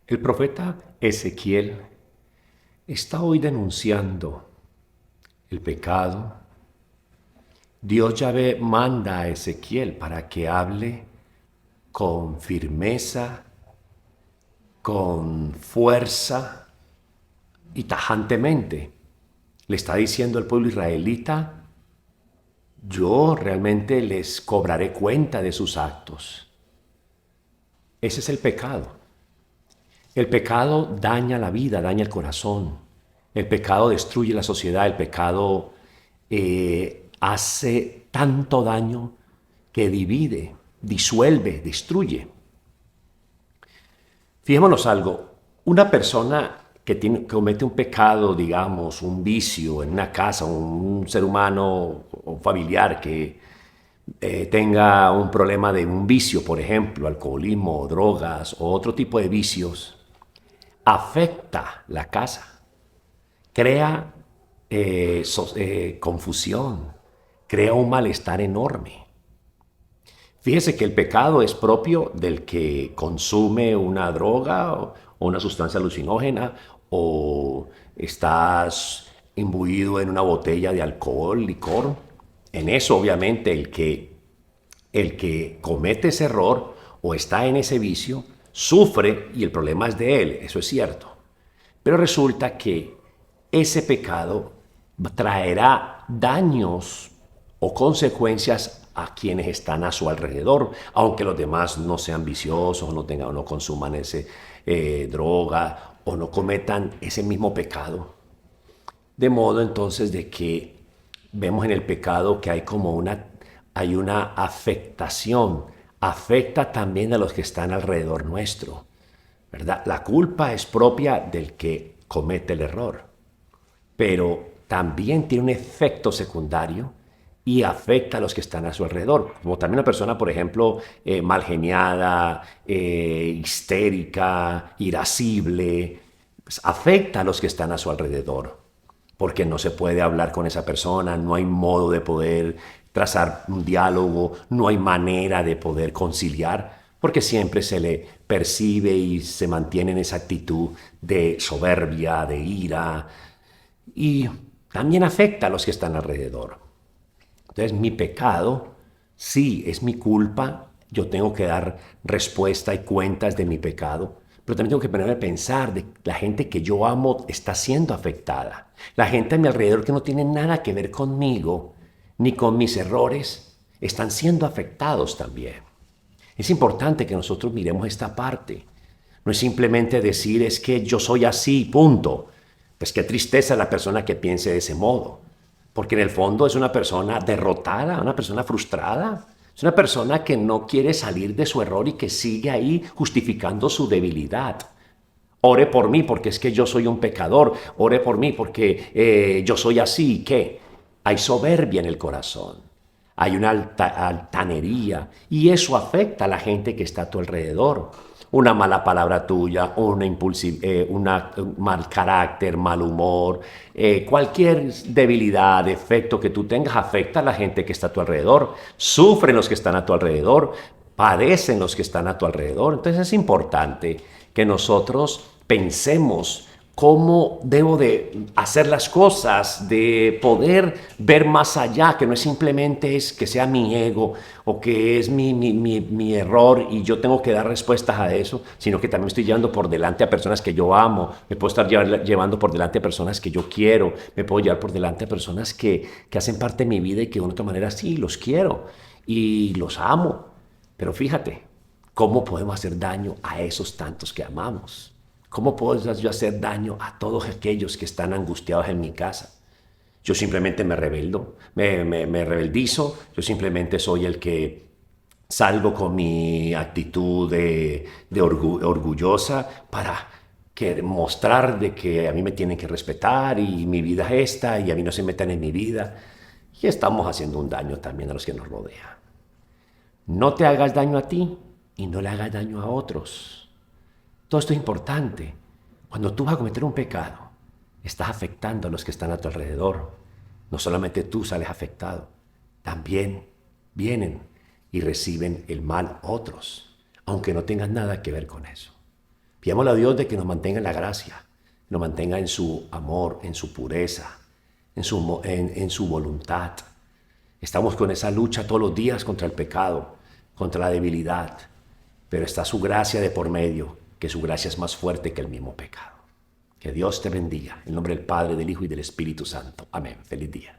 El profeta Ezequiel está hoy denunciando el pecado. Dios Yahvé manda a Ezequiel para que hable con firmeza, con fuerza y tajantemente. Le está diciendo al pueblo israelita: yo realmente les cobraré cuenta de sus actos. Ese es el pecado. El pecado daña la vida, daña el corazón. El pecado destruye la sociedad. El pecado hace tanto daño que divide, disuelve, destruye. Fijémonos algo. Una persona que comete un pecado, digamos, un vicio en una casa, un ser humano o familiar que tenga un problema de un vicio, por ejemplo, alcoholismo, drogas o otro tipo de vicios, afecta la casa, crea confusión, crea un malestar enorme. Fíjese que el pecado es propio del que consume una droga o una sustancia alucinógena o estás imbuido en una botella de alcohol, licor. En eso, obviamente, el que comete ese error o está en ese vicio sufre y el problema es de él, eso es cierto. Pero resulta que ese pecado traerá daños o consecuencias a quienes están a su alrededor, aunque los demás no sean viciosos, o no consuman ese droga o no cometan ese mismo pecado. De modo entonces de que vemos en el pecado que hay una afectación, afecta también a los que están alrededor nuestro, ¿verdad? La culpa es propia del que comete el error, pero también tiene un efecto secundario y afecta a los que están a su alrededor. Como también una persona, por ejemplo, mal geniada, histérica, irascible, pues afecta a los que están a su alrededor, porque no se puede hablar con esa persona, no hay modo de poder trazar un diálogo, no hay manera de poder conciliar, porque siempre se le percibe y se mantiene en esa actitud de soberbia, de ira, y también afecta a los que están alrededor. Entonces mi pecado, sí, es mi culpa, yo tengo que dar respuesta y cuentas de mi pecado, pero también tengo que ponerme a pensar de la gente que yo amo está siendo afectada. La gente a mi alrededor que no tiene nada que ver conmigo, ni con mis errores, están siendo afectados también. Es importante que nosotros miremos esta parte. No es simplemente decir es que yo soy así, punto. Pues qué tristeza la persona que piense de ese modo. Porque en el fondo es una persona derrotada, una persona frustrada. Es una persona que no quiere salir de su error y que sigue ahí justificando su debilidad. Ore por mí porque es que yo soy un pecador. Ore por mí porque yo soy así. ¿Qué? Hay soberbia en el corazón. Hay una altanería y eso afecta a la gente que está a tu alrededor. Una mala palabra tuya, un mal carácter, mal humor, cualquier debilidad, defecto que tú tengas afecta a la gente que está a tu alrededor. Sufren los que están a tu alrededor, padecen los que están a tu alrededor. Entonces es importante que nosotros pensemos cómo debo de hacer las cosas, de poder ver más allá, que no es simplemente es que sea mi ego o que es mi error y yo tengo que dar respuestas a eso, sino que también me estoy llevando por delante a personas que yo amo, me puedo estar llevando por delante a personas que yo quiero, me puedo llevar por delante a personas que hacen parte de mi vida y que de una otra manera sí, los quiero y los amo. Pero fíjate, ¿cómo podemos hacer daño a esos tantos que amamos? ¿Cómo puedo yo hacer daño a todos aquellos que están angustiados en mi casa? Yo simplemente me rebeldo, me rebeldizo, yo simplemente soy el que salgo con mi actitud orgullosa para mostrar de que a mí me tienen que respetar y mi vida es esta y a mí no se metan en mi vida. Y estamos haciendo un daño también a los que nos rodean. No te hagas daño a ti y no le hagas daño a otros. Todo esto es importante. Cuando tú vas a cometer un pecado, estás afectando a los que están a tu alrededor. No solamente tú sales afectado, también vienen y reciben el mal otros, aunque no tengan nada que ver con eso. Pidámosle a Dios de que nos mantenga en la gracia, nos mantenga en su amor, en su pureza, en su voluntad. Estamos con esa lucha todos los días contra el pecado, contra la debilidad, pero está su gracia de por medio, que su gracia es más fuerte que el mismo pecado. Que Dios te bendiga. En nombre del Padre, del Hijo y del Espíritu Santo. Amén. Feliz día.